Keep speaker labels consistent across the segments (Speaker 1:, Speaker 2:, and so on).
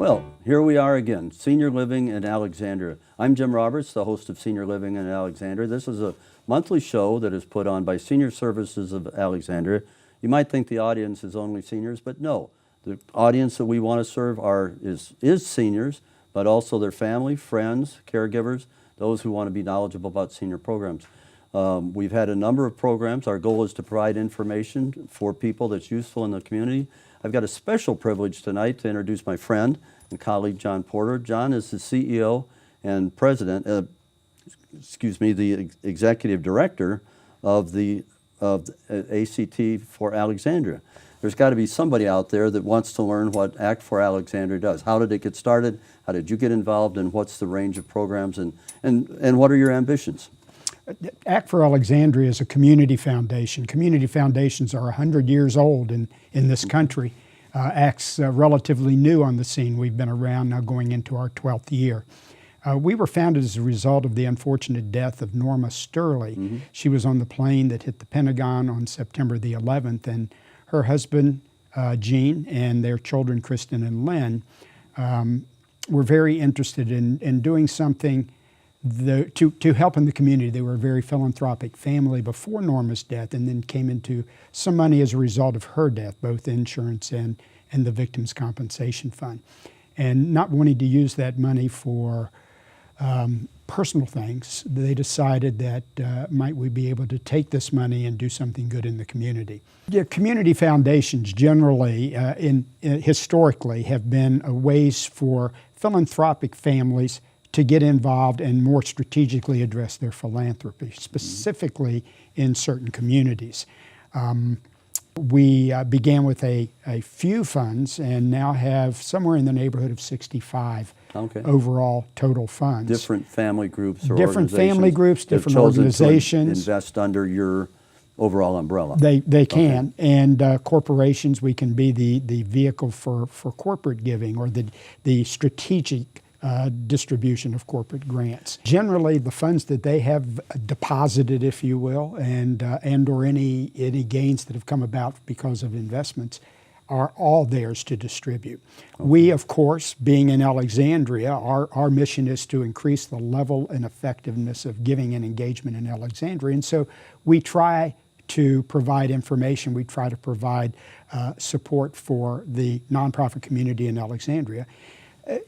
Speaker 1: Well, here we are again, Senior Living in Alexandria. I'm Jim Roberts, the host of Senior Living in Alexandria. This is a monthly show that is put on by Senior Services of Alexandria. You might think the audience is only seniors, but no. The audience that we want to serve is seniors, but also their family, friends, caregivers, those who want to be knowledgeable about senior programs. We've had a number of programs. Our goal is to provide information for people that's useful in the community. I've got a special privilege tonight to introduce my friend and colleague, John Porter. John is the CEO and president, the executive director of ACT for Alexandria. There's got to be somebody out there that wants to learn what ACT for Alexandria does. How did it get started? How did you get involved? And what's the range of programs? And what are your ambitions?
Speaker 2: ACT for Alexandria is a community foundation. Community foundations are 100 years old in this country. ACT's relatively new on the scene. We've been around now going into our 12th year. We were founded as a result of the unfortunate death of Norma Sterling.
Speaker 1: Mm-hmm.
Speaker 2: She was on the plane that hit the Pentagon on September the 11th, and her husband, Gene, and their children, Kristen and Lynn, were very interested in doing something to help in the community. They were a very philanthropic family before Norma's death, and then came into some money as a result of her death, both insurance and the Victims' Compensation Fund. And not wanting to use that money for personal things, they decided that might we be able to take this money and do something good in the community. Yeah, community foundations generally, historically, have been ways for philanthropic families to get involved and more strategically address their philanthropy, specifically in certain communities. We began with a few funds and now have somewhere in the neighborhood of 65 overall total funds.
Speaker 1: Different family groups or
Speaker 2: different
Speaker 1: organizations
Speaker 2: family groups, different organizations.
Speaker 1: Invest under your overall umbrella.
Speaker 2: They can, and corporations, we can be the vehicle for corporate giving or the strategic distribution of corporate grants. Generally, the funds that they have deposited, if you will, and or any gains that have come about because of investments are all theirs to distribute. Okay. We, of course, being in Alexandria, our mission is to increase the level and effectiveness of giving and engagement in Alexandria, and so we try to provide information, we try to provide support for the nonprofit community in Alexandria.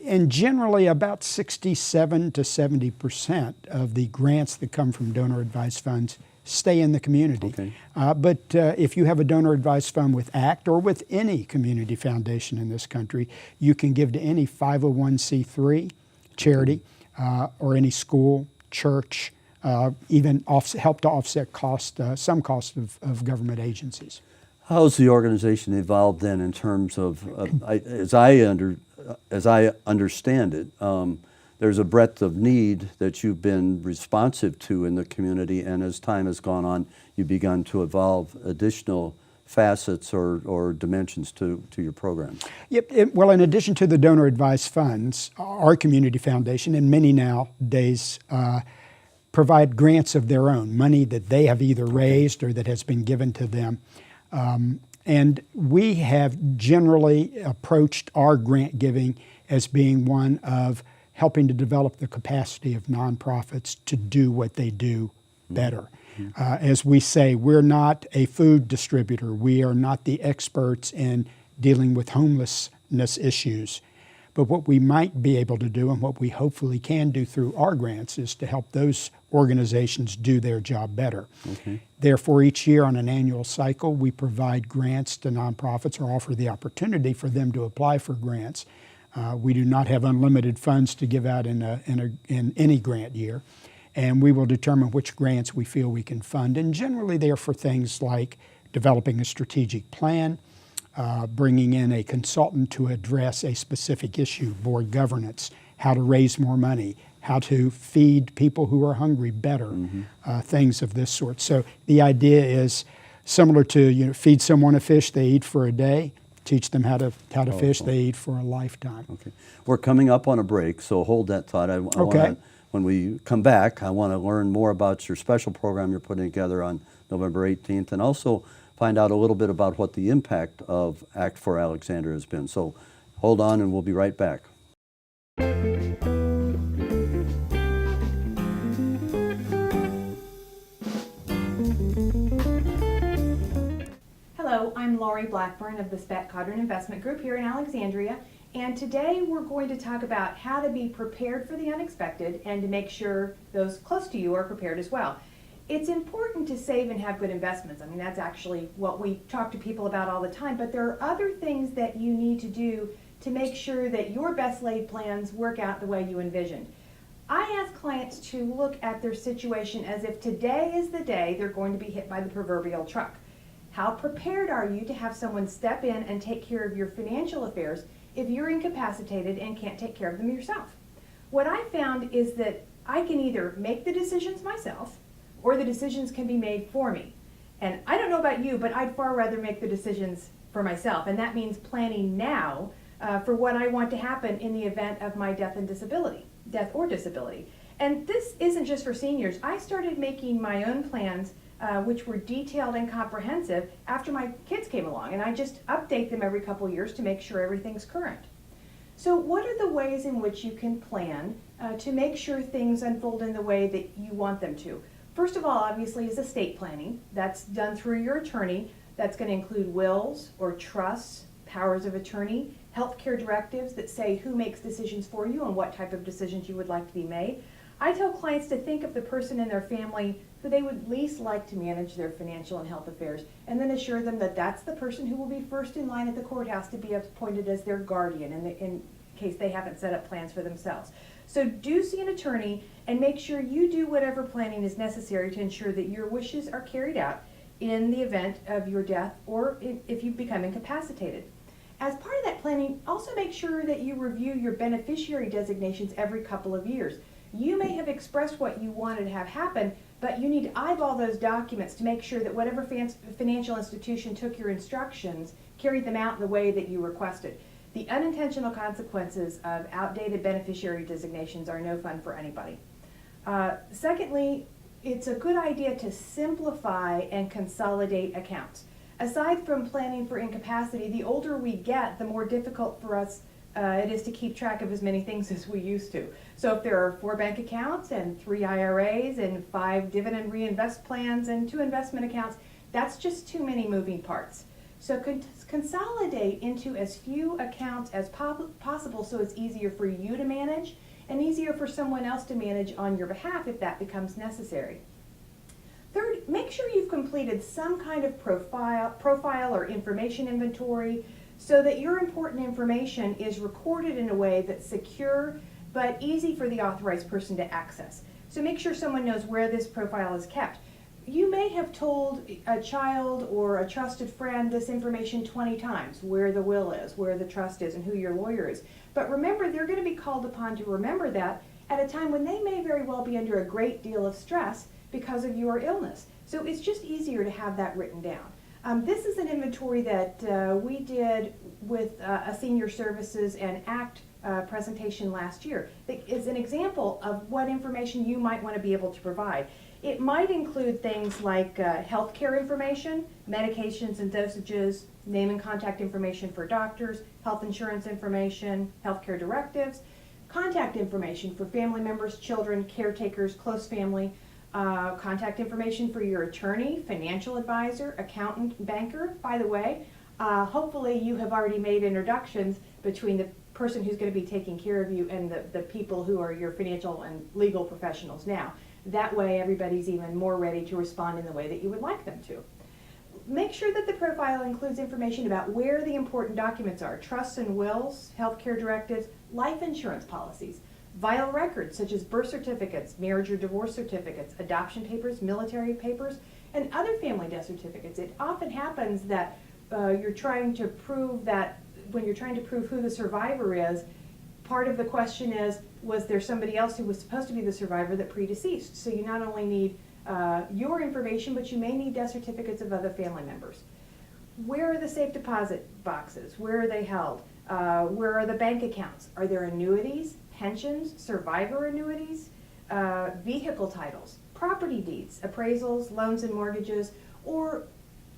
Speaker 2: And generally, about 67 to 70% of the grants that come from donor advised funds stay in the community.
Speaker 1: Okay.
Speaker 2: But if you have a donor advised fund with ACT or with any community foundation in this country, you can give to any 501c3 charity or any school, church, even help to offset some cost of government agencies.
Speaker 1: How's the organization evolved then in terms of, as I understand it, there's a breadth of need that you've been responsive to in the community, and as time has gone on, you've begun to evolve additional facets or dimensions to your program.
Speaker 2: Yep. Well, in addition to the donor advised funds, our community foundation, and many nowadays, provide grants of their own, money that they have either raised or that has been given to them. And we have generally approached our grant giving as being one of helping to develop the capacity of nonprofits to do what they do better. Mm-hmm. As we say, we're not a food distributor. We are not the experts in dealing with homelessness issues. But what we might be able to do and what we hopefully can do through our grants is to help those organizations do their job better.
Speaker 1: Okay.
Speaker 2: Therefore, each year on an annual cycle, we provide grants to nonprofits or offer the opportunity for them to apply for grants. We do not have unlimited funds to give out in any grant year, and we will determine which grants we feel we can fund. And generally, they are for things like developing a strategic plan, bringing in a consultant to address a specific issue, board governance, how to raise more money, how to feed people who are hungry better, things of this sort. So the idea is similar to feed someone a fish they eat for a day, teach them how to fish they eat for a lifetime.
Speaker 1: Okay, we're coming up on a break, so hold that thought. When we come back, I want to learn more about your special program you're putting together on November 18th, and also find out a little bit about what the impact of ACT for Alexandria has been. So Hold on and we'll be right back.
Speaker 3: Hello, I'm Laurie Blackburn of the Speck Codron Investment Group here in Alexandria, and today we're going to talk about how to be prepared for the unexpected and to make sure those close to you are prepared as well. It's important to save and have good investments. I mean, that's actually what we talk to people about all the time, but there are other things that you need to do to make sure that your best laid plans work out the way you envisioned. I ask clients to look at their situation as if today is the day they're going to be hit by the proverbial truck. How prepared are you to have someone step in and take care of your financial affairs if you're incapacitated and can't take care of them yourself? What I found is that I can either make the decisions myself or the decisions can be made for me. And I don't know about you, but I'd far rather make the decisions for myself. And that means planning now for what I want to happen in the event of my death or disability. And this isn't just for seniors. I started making my own plans which were detailed and comprehensive after my kids came along, and I just update them every couple years to make sure everything's current. So what are the ways in which you can plan to make sure things unfold in the way that you want them to? First of all, obviously, is estate planning. That's done through your attorney. That's going to include wills or trusts, powers of attorney, healthcare directives that say who makes decisions for you and what type of decisions you would like to be made. I tell clients to think of the person in their family who they would least like to manage their financial and health affairs, and then assure them that that's the person who will be first in line at the courthouse to be appointed as their guardian in case they haven't set up plans for themselves. So do see an attorney and make sure you do whatever planning is necessary to ensure that your wishes are carried out in the event of your death or if you become incapacitated. As part of that planning, also make sure that you review your beneficiary designations every couple of years. You may have expressed what you wanted to have happen, but you need to eyeball those documents to make sure that whatever financial institution took your instructions carried them out in the way that you requested. The unintentional consequences of outdated beneficiary designations are no fun for anybody. Secondly, it's a good idea to simplify and consolidate accounts. Aside from planning for incapacity, the older we get, the more difficult for us it is to keep track of as many things as we used to. So if there are 4 bank accounts and 3 IRAs and 5 dividend reinvest plans and 2 investment accounts, that's just too many moving parts. So consolidate into as few accounts as possible so it's easier for you to manage and easier for someone else to manage on your behalf if that becomes necessary. Third, make sure you've completed some kind of profile or information inventory so that your important information is recorded in a way that's secure but easy for the authorized person to access. So make sure someone knows where this profile is kept. You may have told a child or a trusted friend this information 20 times, where the will is, where the trust is, and who your lawyer is. But remember, they're going to be called upon to remember that at a time when they may very well be under a great deal of stress because of your illness. So it's just easier to have that written down. This is an inventory that we did with a senior services and ACT presentation last year. That is an example of what information you might want to be able to provide. It might include things like healthcare information, medications and dosages, name and contact information for doctors, health insurance information, healthcare directives, contact information for family members, children, caretakers, close family, contact information for your attorney, financial advisor, accountant, banker. By the way, hopefully you have already made introductions between the person who's going to be taking care of you and the people who are your financial and legal professionals now. That way everybody's even more ready to respond in the way that you would like them to. Make sure that the profile includes information about where the important documents are: trusts and wills, healthcare directives, life insurance policies, vital records such as birth certificates, marriage or divorce certificates, adoption papers, military papers, and other family death certificates. It often happens that you're trying to prove that when you're trying to prove who the survivor is, part of the question is, was there somebody else who was supposed to be the survivor that predeceased? So you not only need your information, but you may need death certificates of other family members. Where are the safe deposit boxes? Where are they held? Where are the bank accounts? Are there annuities, pensions, survivor annuities, vehicle titles, property deeds, appraisals, loans and mortgages, or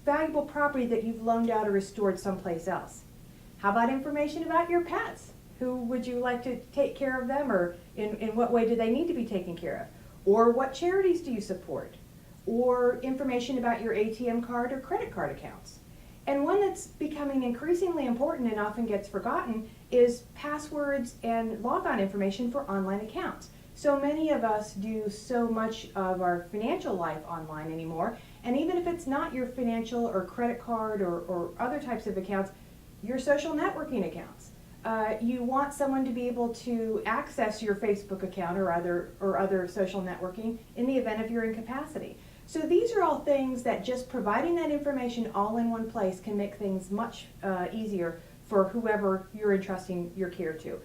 Speaker 3: valuable property that you've loaned out or restored someplace else? How about information about your pets? Who would you like to take care of them, or in what way do they need to be taken care of? Or what charities do you support? Or information about your ATM card or credit card accounts. And one that's becoming increasingly important and often gets forgotten is passwords and logon information for online accounts. So many of us do so much of our financial life online anymore, and even if it's not your financial or credit card or other types of accounts, your social networking accounts. You want someone to be able to access your Facebook account or other social networking in the event of your incapacity. So these are all things that just providing that information all in one place can make things much easier for whoever you're entrusting your care to.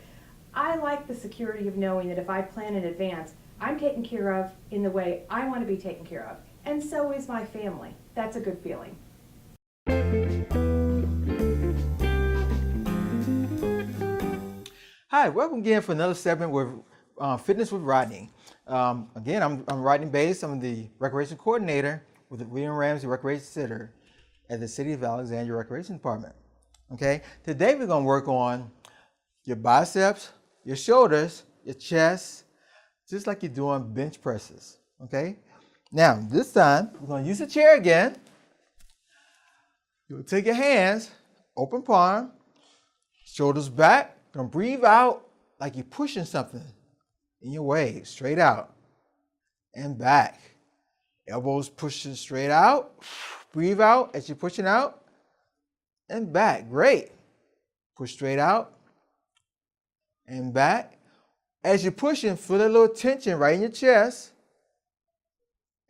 Speaker 3: I like the security of knowing that if I plan in advance, I'm taken care of in the way I want to be taken care of. And so is my family. That's a good feeling.
Speaker 4: Hi, welcome again for another segment with Fitness with Rodney. Again, I'm Rodney Bates. I'm the Recreation Coordinator with the William Ramsey Recreation Center at the City of Alexandria Recreation Department. Okay, today we're going to work on your biceps, your shoulders, your chest, just like you're doing bench presses. Okay, now this time we're going to use a chair again. You'll take your hands, open palm, shoulders back. Gonna breathe out like you're pushing something in your way, straight out and back. Elbows pushing straight out. Breathe out as you're pushing out and back. Great. Push straight out and back. As you're pushing, feel a little tension right in your chest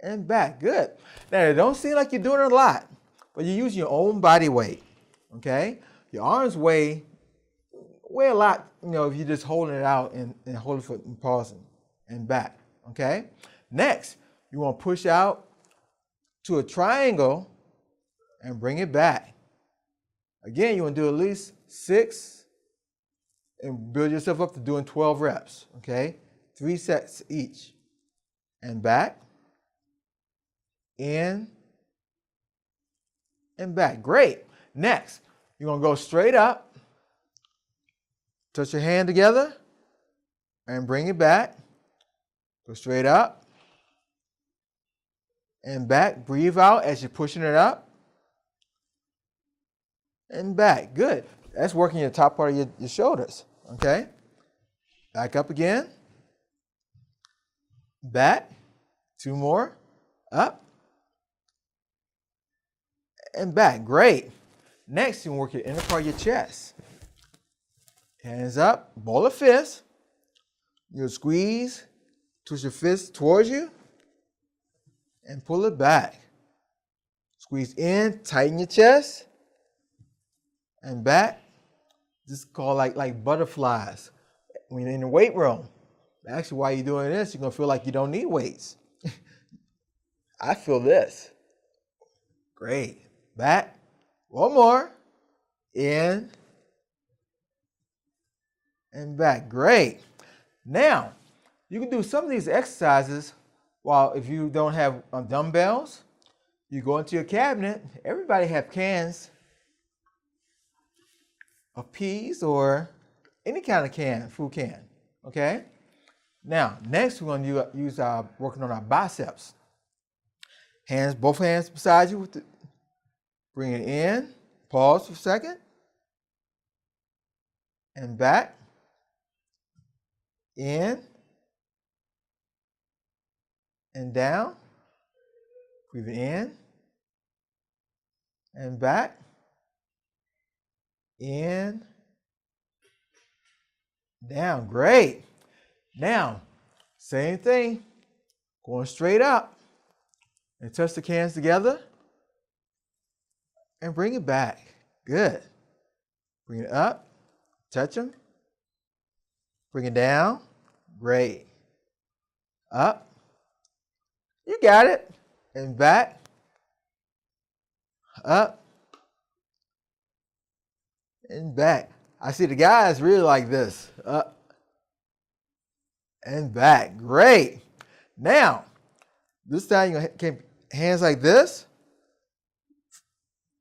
Speaker 4: and back. Good. Now, it don't seem like you're doing it a lot, but you're using your own body weight. Okay? Your arms weigh a lot, if you're just holding it out and holding it and pausing and back, okay? Next, you want to push out to a triangle and bring it back. Again, you want to do at least 6 and build yourself up to doing 12 reps, okay? 3 sets each. And back, in, and back. Great. Next, you're going to go straight up. Touch your hand together and bring it back. Go straight up and back. Breathe out as you're pushing it up and back. Good. That's working your top part of your shoulders. Okay. Back up again. Back. 2 more. Up and back. Great. Next, you work your inner part of your chest. Hands up, ball of fist. You'll squeeze, twist your fist towards you, and pull it back. Squeeze in, tighten your chest, and back. This is called like butterflies. When you're in the weight room, actually while you're doing this, you're going to feel like you don't need weights. I feel this. Great. Back. 1 more. In. And back. Great. Now, you can do some of these exercises while if you don't have dumbbells, you go into your cabinet. Everybody have cans of peas or any kind of can, food can. Okay? Now, next we're going to use working on our biceps. Hands, both hands beside you. Bring it in. Pause for a second. And back. In and down, breathe in and back, in, down. Great. Now, same thing, going straight up and touch the cans together and bring it back. Good. Bring it up, touch them, bring it down. Great. Up. You got it. And back. Up. And back. I see the guys really like this. Up. And back. Great. Now, this time you're going to keep hands like this.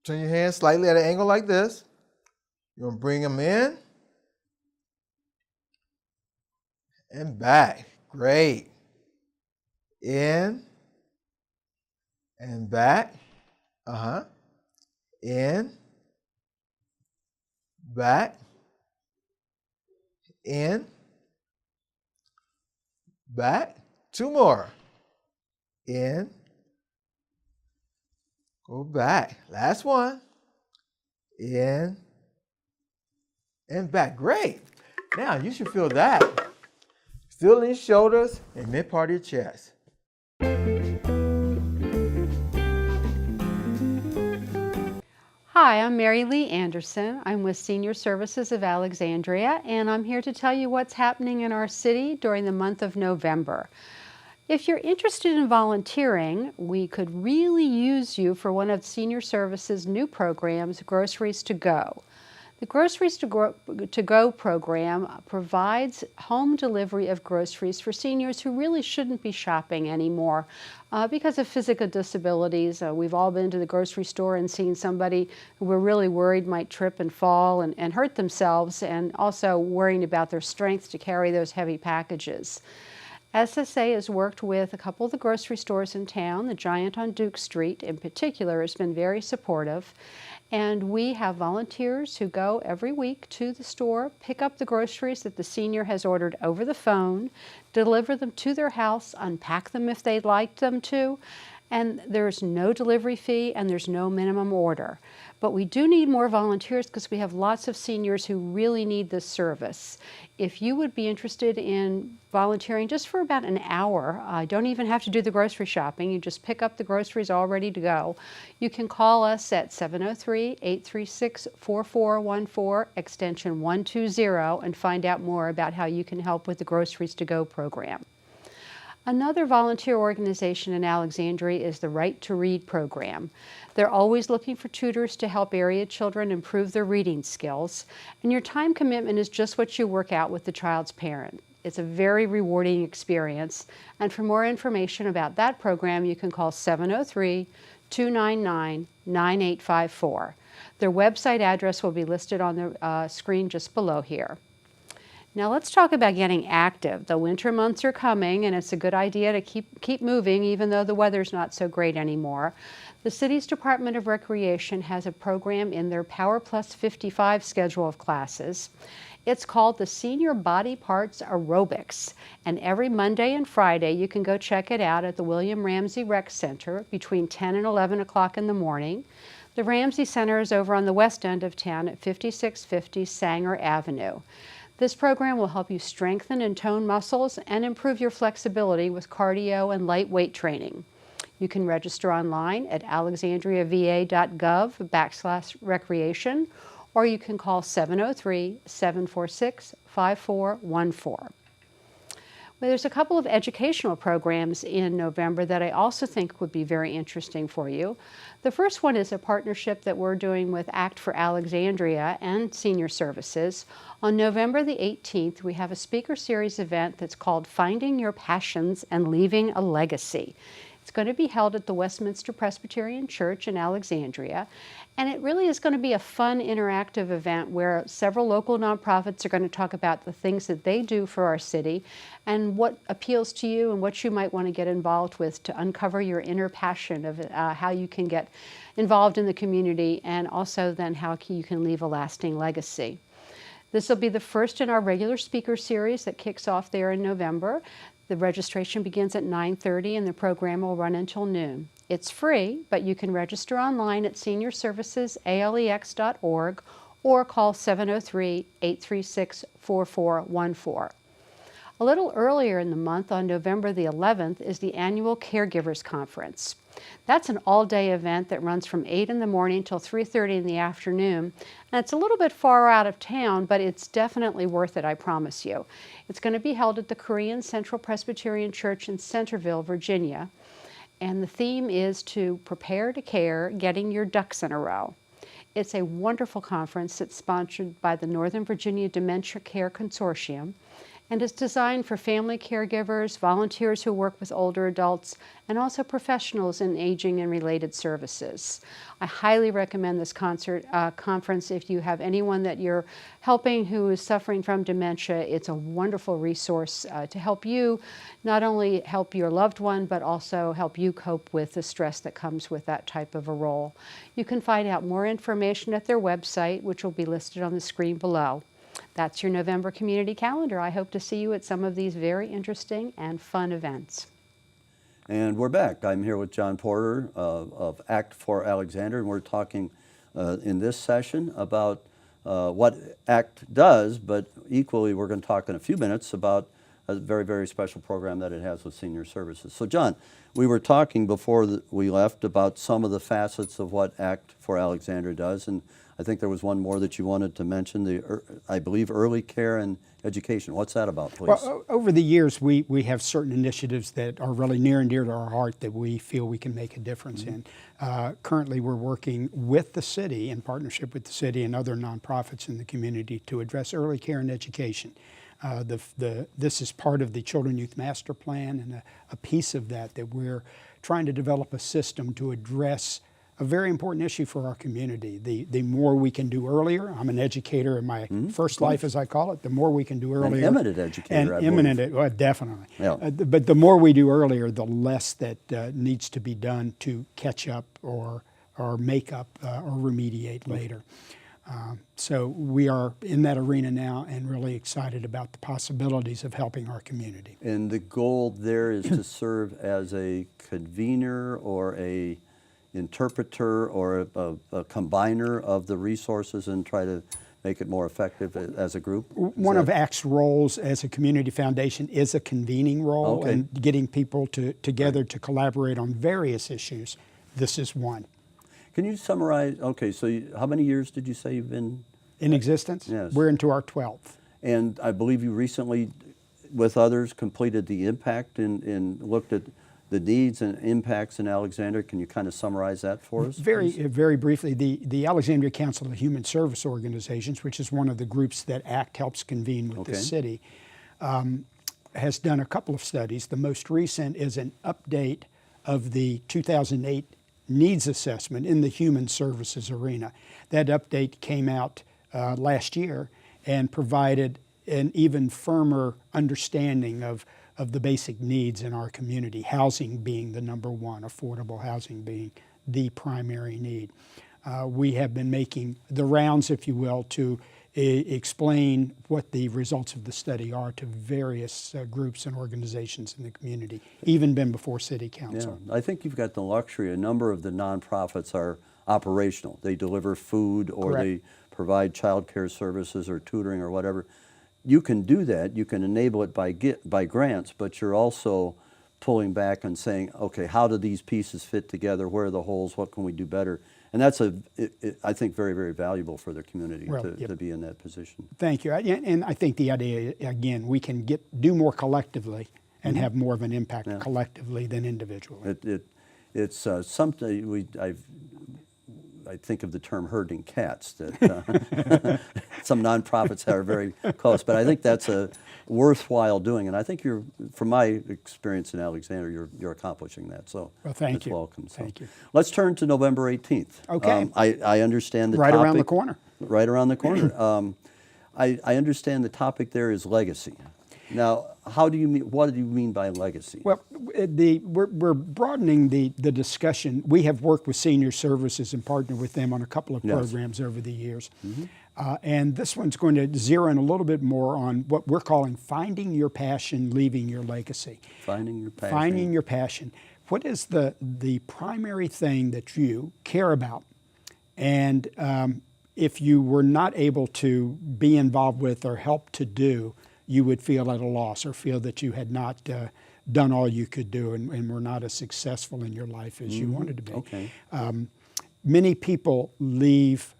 Speaker 4: Turn your hands slightly at an angle like this. You're going to bring them in and back. Great. In and back. In, back, in, back. 2 more. In, go back. Last one. In and back. Great. Now you should feel that. Still in your shoulders and mid part of your chest.
Speaker 5: Hi, I'm Mary Lee Anderson. I'm with Senior Services of Alexandria, and I'm here to tell you what's happening in our city during the month of November. If you're interested in volunteering, we could really use you for one of Senior Services' new programs, Groceries to Go. The Groceries to Go program provides home delivery of groceries for seniors who really shouldn't be shopping anymore because of physical disabilities. We've all been to the grocery store and seen somebody who we're really worried might trip and fall and hurt themselves, and also worrying about their strength to carry those heavy packages. SSA has worked with a couple of the grocery stores in town. The Giant on Duke Street in particular has been very supportive. And we have volunteers who go every week to the store, pick up the groceries that the senior has ordered over the phone, deliver them to their house, unpack them if they'd like them to, and there's no delivery fee and there's no minimum order. But we do need more volunteers because we have lots of seniors who really need this service. If you would be interested in volunteering just for about an hour, don't even have to do the grocery shopping, you just pick up the groceries all ready to go, you can call us at 703-836-4414, extension 120, and find out more about how you can help with the Groceries to Go program. Another volunteer organization in Alexandria is the Right to Read program. They're always looking for tutors to help area children improve their reading skills, and your time commitment is just what you work out with the child's parent. It's a very rewarding experience, and for more information about that program, you can call 703-299-9854. Their website address will be listed on the screen just below here. Now let's talk about getting active. The winter months are coming, and it's a good idea to keep moving even though the weather's not so great anymore. The city's Department of Recreation has a program in their Power Plus 55 schedule of classes. It's called the Senior Body Parts Aerobics, and every Monday and Friday you can go check it out at the William Ramsey Rec Center between 10 and 11 o'clock in the morning. The Ramsey Center is over on the west end of town at 5650 Sanger Avenue. This program will help you strengthen and tone muscles and improve your flexibility with cardio and light weight training. You can register online at alexandriava.gov/recreation, or you can call 703-746-5414. Well, there's a couple of educational programs in November that I also think would be very interesting for you. The first one is a partnership that we're doing with Act for Alexandria and Senior Services. On November the 18th, we have a speaker series event that's called Finding Your Passions and Leaving a Legacy. It's going to be held at the Westminster Presbyterian Church in Alexandria, and it really is going to be a fun, interactive event where several local nonprofits are going to talk about the things that they do for our city and what appeals to you and what you might want to get involved with to uncover your inner passion of how you can get involved in the community, and also then how you can leave a lasting legacy. This will be the first in our regular speaker series that kicks off there in November. The registration begins at 9:30 and the program will run until noon. It's free, but you can register online at seniorservicesalex.org or call 703-836-4414. A little earlier in the month, on November the 11th, is the annual Caregivers Conference. That's an all-day event that runs from 8 in the morning till 3:30 in the afternoon. And it's a little bit far out of town, but it's definitely worth it, I promise you. It's going to be held at the Korean Central Presbyterian Church in Centerville, Virginia. And the theme is to prepare to care, getting your ducks in a row. It's a wonderful conference that's sponsored by the Northern Virginia Dementia Care Consortium. and it's designed for family caregivers, volunteers who work with older adults, and also professionals in aging and related services. I highly recommend this conference if you have anyone that you're helping who is suffering from dementia. It's a wonderful resource to help you, not only help your loved one, but also help you cope with the stress that comes with that type of a role. You can find out more information at their website, which will be listed on the screen below. That's your November community calendar. I hope to see you at some of these very interesting and fun events.
Speaker 1: And we're back. I'm here with John Porter of Act for Alexandria, and we're talking in this session about what ACT does, but equally we're going to talk in a few minutes about a very, very special program that it has with senior services. So John, we were talking before we left about some of the facets of what ACT for Alexandria does, and I think there was one more that you wanted to mention, I believe early care and education. What's that about, please?
Speaker 2: Well, over the years, we have certain initiatives that are really near and dear to our heart that we feel we can make a difference in. Currently, we're working with the city, in partnership with the city and other nonprofits in the community, to address early care and education. This is part of the Children Youth Master Plan, and a piece of that we're trying to develop a system to address a very important issue for our community. The more we can do earlier, I'm an educator in my first life, as I call it, the more we can do earlier.
Speaker 1: An eminent educator, I
Speaker 2: believe. Well, definitely.
Speaker 1: Yeah.
Speaker 2: But the more we do earlier, the less that needs to be done to catch up or make up or remediate later. So we are in that arena now and really excited about the possibilities of helping our community.
Speaker 1: And the goal there is to serve as a convener or a interpreter or a combiner of the resources and try to make it more effective as a group?
Speaker 2: One of ACT's roles as a community foundation is a convening role and getting people together to collaborate on various issues. This is one.
Speaker 1: Can you summarize, okay, so how many years did you say you've been
Speaker 2: in existence?
Speaker 1: Yes.
Speaker 2: We're into our 12th.
Speaker 1: And I believe you recently, with others, completed the impact and looked at the needs and impacts in Alexandria. Can you kind of summarize that for us?
Speaker 2: Very briefly, the Alexandria Council of Human Service Organizations, which is one of the groups that ACT helps convene with the city, has done a couple of studies. The most recent is an update of the 2008 needs assessment in the human services arena. That update came out last year and provided an even firmer understanding of the basic needs in our community, housing being the number one, affordable housing being the primary need. We have been making the rounds, if you will, to explain what the results of the study are to various groups and organizations in the community, even been before City Council.
Speaker 1: Yeah, I think you've got the luxury. A number of the nonprofits are operational. They deliver food or they provide child care services or tutoring or whatever. You can do that. You can enable it by grants, but you're also pulling back and saying, okay, how do these pieces fit together? Where are the holes? What can we do better? And that's, I think, very, very valuable for the community to be in that position.
Speaker 2: Thank you. And I think the idea, again, we can do more collectively and have more of an impact collectively than individually.
Speaker 1: It's something I think of the term herding cats, that some nonprofits are very close, but I think that's a worthwhile doing, and I think from my experience in Alexandria, you're accomplishing that, so
Speaker 2: well, thank you.
Speaker 1: Welcome. So
Speaker 2: thank you.
Speaker 1: Let's turn to November 18th.
Speaker 2: Okay.
Speaker 1: I understand the
Speaker 2: right
Speaker 1: topic.
Speaker 2: Around the corner.
Speaker 1: Right around the corner. I understand the topic there is legacy. Now, what do you mean by legacy?
Speaker 2: Well, we're broadening the discussion. We have worked with Senior Services and partnered with them on a couple of programs over the years. And this one's going to zero in a little bit more on what we're calling finding your passion, leaving your legacy.
Speaker 1: Finding your passion.
Speaker 2: Finding your passion. What is the primary thing that you care about? And if you were not able to be involved with or help to do, you would feel at a loss or feel that you had not done all you could do and were not as successful in your life as you wanted to be.
Speaker 1: Okay.
Speaker 2: Many people leave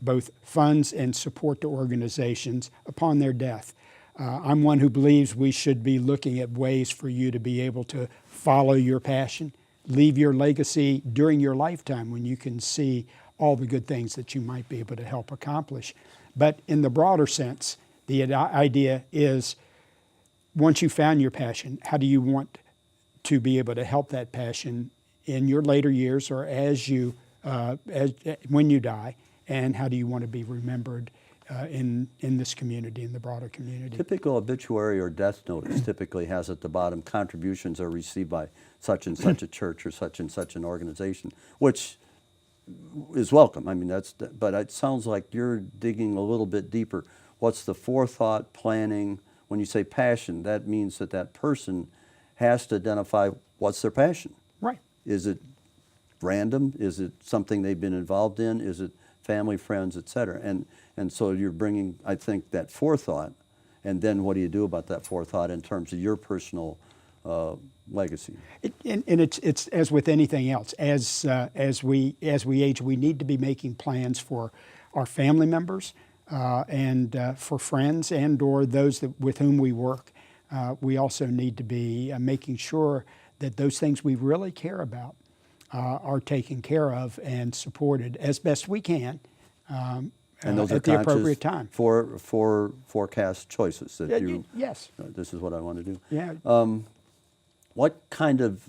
Speaker 2: both funds and support to organizations upon their death. I'm one who believes we should be looking at ways for you to be able to follow your passion, leave your legacy during your lifetime when you can see all the good things that you might be able to help accomplish. But in the broader sense, the idea is once you found your passion, how do you want to be able to help that passion in your later years or when you die, and how do you want to be remembered in this community, in the broader community?
Speaker 1: Typical obituary or death notice typically has at the bottom, contributions are received by such and such a church or such and such an organization, which is welcome. I mean, but it sounds like you're digging a little bit deeper. What's the forethought, planning? When you say passion, that means that that person has to identify what's their passion.
Speaker 2: Right.
Speaker 1: Is it random? Is it something they've been involved in? Is it family, friends, et cetera? And so you're bringing, I think, that forethought, and then what do you do about that forethought in terms of your personal legacy?
Speaker 2: And it's as with anything else. As we age, we need to be making plans for our family members and for friends and/or those with whom we work. We also need to be making sure that those things we really care about are taken care of and supported as best we can.
Speaker 1: And those
Speaker 2: at
Speaker 1: are
Speaker 2: the appropriate time.
Speaker 1: for forecast choices that
Speaker 2: Yes.
Speaker 1: this is what I want to do.
Speaker 2: Yeah.
Speaker 1: What kind of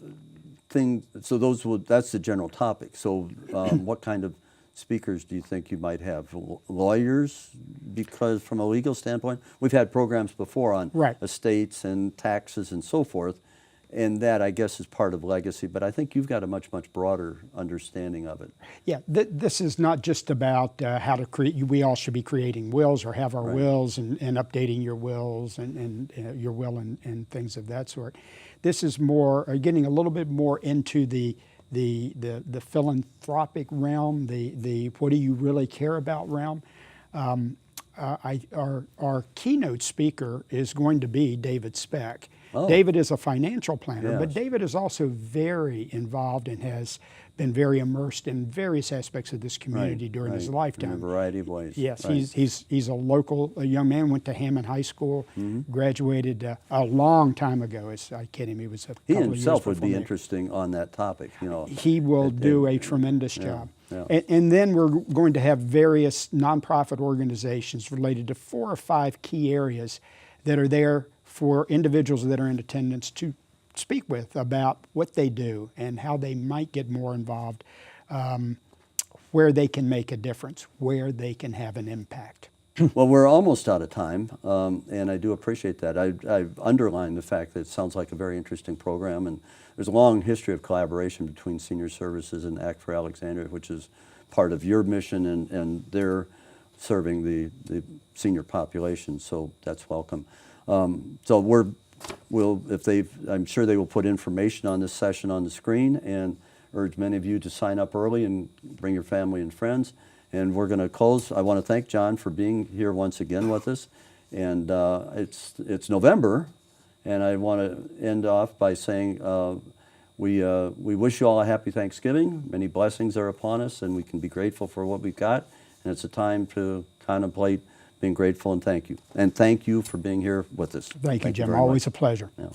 Speaker 1: thing? So that's the general topic. So what kind of speakers do you think you might have? Lawyers, because from a legal standpoint, we've had programs before on
Speaker 2: Right.
Speaker 1: estates and taxes and so forth, and that I guess is part of legacy. But I think you've got a much much understanding of it.
Speaker 2: Yeah, this is not just about how to create. We all should be creating wills or have our
Speaker 1: Right.
Speaker 2: wills and updating your wills and your will and things of that sort. This is more getting a little bit more into the philanthropic realm, the what do you really care about realm. Our keynote speaker is going to be David Speck.
Speaker 1: Oh.
Speaker 2: David is a financial planner, but
Speaker 1: Yes.
Speaker 2: David is also very involved and has been very immersed in various aspects of this community during his
Speaker 1: In
Speaker 2: lifetime.
Speaker 1: a variety of ways.
Speaker 2: Yes,
Speaker 1: Right.
Speaker 2: he's a young man, went to Hammond High School,
Speaker 1: Mm-hmm.
Speaker 2: graduated a long time ago. I kid him, he was a
Speaker 1: He
Speaker 2: couple of years
Speaker 1: himself would
Speaker 2: before
Speaker 1: be
Speaker 2: me.
Speaker 1: interesting on that topic.
Speaker 2: He will do a tremendous job.
Speaker 1: yeah.
Speaker 2: And then we're going to have various nonprofit organizations related to 4 or 5 key areas that are there for individuals that are in attendance to speak with about what they do and how they might get more involved, where they can make a difference, where they can have an impact.
Speaker 1: Well, we're almost out of time, and I do appreciate that. I've underlined the fact that it sounds like a very interesting program, and there's a long history of collaboration between Senior Services and Act for Alexandria, which is part of your mission, and they're serving the senior population, so that's welcome. So I'm sure they will put information on this session on the screen, and urge many of you to sign up early and bring your family and friends. And we're going to close. I want to thank John for being here once again with us. And it's November, and I want to end off by saying we wish you all a happy Thanksgiving. Many blessings are upon us, and we can be grateful for what we've got. And it's a time to contemplate being grateful and thank you. And thank you for being here with us.
Speaker 2: Thank you, Jim.
Speaker 1: very
Speaker 2: Always
Speaker 1: much.
Speaker 2: a pleasure.
Speaker 1: Yeah.